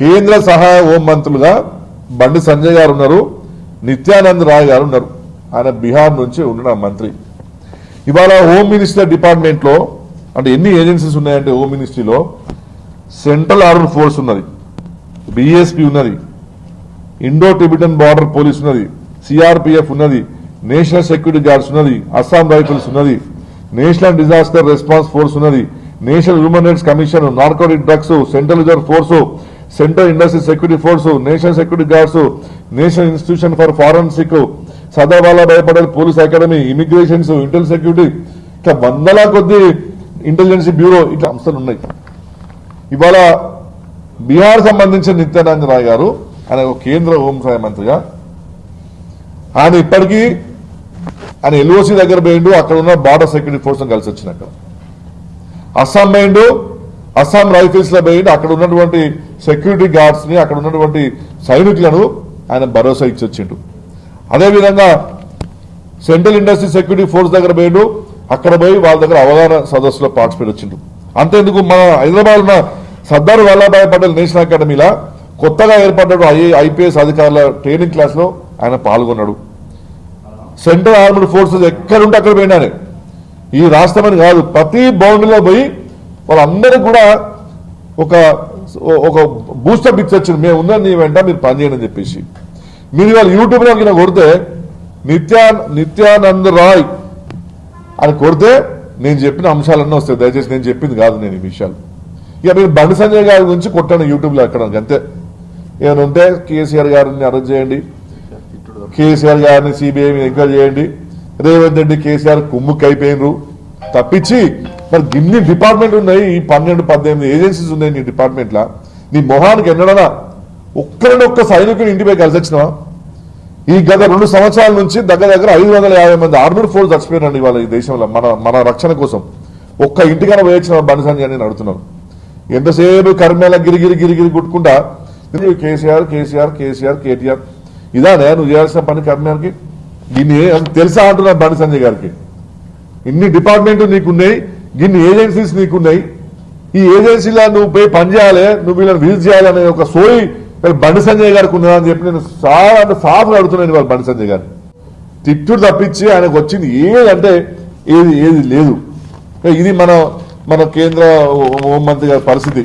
కేంద్ర సహాయ హోం మంత్రులుగా బండి సంజయ్ గారు ఉన్నారు, నిత్యానంద్ రాయ్ గారు ఉన్నారు. ఆయన బీహార్ నుంచి ఉన్న మంత్రి. ఇవాళ హోమ్ మినిస్టర్ డిపార్ట్మెంట్లో అంటే ఎన్ని ఏజెన్సీస్ ఉన్నాయంటే హోమ్ మినిస్ట్రీలో సెంట్రల్ ఆర్మడ్ ఫోర్స్ ఉన్నది, బిఎస్పీ ఉన్నది, ఇండో టిబిటన్ బార్డర్ పోలీస్ ఉన్నది, సిఆర్పిఎఫ్ ఉన్నది, నేషనల్ సెక్యూరిటీ గార్డ్స్ ఉన్నది, అస్సాం రైఫిల్స్ ఉన్నది, నేషనల్ డిజాస్టర్ రెస్పాన్స్ ఫోర్స్ ఉన్నది, national human rights commission, narcotic drugs, central reserve force, central industry security force, national security guards, national institution for forensic, Sardar Vallabhbhai Patel police academy, immigrations, Intel security, ఇట్లా వందల కొద్ది intelligence bureau ఇట్లా సంస్థలు ఉన్నాయి. ఇవాళ బీహార్ సంబంధించిన నిత్యానంద్ రాయ్ గారు ఆయన ఒక కేంద్ర హోంశాఖ మంత్రిగా ఆయన ఇప్పటికీ ఆయన ఎల్ఓసి దగ్గర పోయిండు, అక్కడ ఉన్న బార్డర్ సెక్యూరిటీ ఫోర్స్ కలిసి వచ్చినాక అస్సాం పోయిండు, అస్సాం రైఫిల్స్ లో పోయిండు, అక్కడ ఉన్నటువంటి సెక్యూరిటీ గార్డ్స్ ని అక్కడ ఉన్నటువంటి సైనికులను ఆయన భరోసా ఇచ్చి వచ్చిండు. అదేవిధంగా సెంట్రల్ ఇండస్ట్రీ సెక్యూరిటీ ఫోర్స్ దగ్గర పోయిండు, అక్కడ పోయి వాళ్ళ దగ్గర అవగాహన సదస్సులో పార్టిసిపేట్ వచ్చిండు. అంతేందుకు మన హైదరాబాద్ ఉన్న సర్దార్ వల్లభాయ్ పటేల్ నేషనల్ అకాడమీలో కొత్తగా ఏర్పడ్డాడు ఐపీఎస్ అధికారుల ట్రైనింగ్ క్లాస్ లో ఆయన పాల్గొన్నాడు. సెంట్రల్ ఆర్మడ్ ఫోర్సెస్ ఎక్కడుంటే అక్కడ పోయినారే, ఈ రాష్ట్రం అని కాదు ప్రతి బౌండరీలో పోయి వాళ్ళందరికీ కూడా ఒక బూస్టప్ ఇచ్చి వచ్చింది, మేము ఉన్నది నీ వెంట మీరు పనిచేయండి అని చెప్పేసి. మీరు ఇవాళ యూట్యూబ్లో కింద కొడితే నిత్యానంద్ రాయ్ అని కొడితే నేను చెప్పిన అంశాలన్నీ వస్తాయి. దయచేసి నేను చెప్పింది కాదు నేను ఈ విషయాలు. ఇక మీరు బండి సంజయ్ గారి గురించి కొట్టాను యూట్యూబ్లో ఎక్కడ అంతే. ఏమైనా ఉంటే కేసీఆర్ గారిని అరెస్ట్ చేయండి, కేసీఆర్ గారిని సిబిఐ ఎంక్వైరీ చేయండి, రేవంత్ రెడ్డి కేసీఆర్ కుమ్ముక్కి అయిపోయినరు తప్పించి మరి గిన్ని డిపార్ట్మెంట్ ఉన్నాయి, ఈ 12-18 ఏజెన్సీస్ ఉన్నాయి నీ డిపార్ట్మెంట్లో. నీ మొహానికి ఎన్నడనా ఒక్క సైనికుని ఇంటిపై కలిసి వచ్చినావా? ఈ గత 2 సంవత్సరాల నుంచి దగ్గర 550 మంది ఆర్మీడ్ ఫోర్స్ చచ్చిపోయినండి ఇవాళ ఈ దేశంలో మన రక్షణ కోసం. ఒక్క ఇంటికైనా వేయించిన బండి సంజయ్ అని నేను అడుగుతున్నాను. ఎంతసేపు కర్మేళ గిరిగిరి కుట్టుకుంటా కేసీఆర్ కేసీఆర్ కేసీఆర్ కేటీఆర్ ఇదానే నువ్వు చేయాల్సిన పని కర్మేళకి దీన్ని తెలుసా అంటున్నా బండి సంజయ్ గారికి. ఇన్ని డిపార్ట్మెంట్ నీకున్నాయి, ఇన్ని ఏజెన్సీస్ నీకున్నాయి, ఈ ఏజెన్సీలో నువ్వు పోయి పనిచేయాలి, నువ్వు వీళ్ళని విజిట్ చేయాలనే ఒక సోయి బండి సంజయ్ గారికి ఉన్నదని చెప్పి నేను చాలా సాఫ్గా అడుగుతున్నాను. వాళ్ళు బండి సంజయ్ గారిని తిట్టుడు తప్పించి ఆయనకు వచ్చింది ఏదంటే ఏది లేదు. ఇది మన కేంద్ర హోంమంత్రి గారి పరిస్థితి.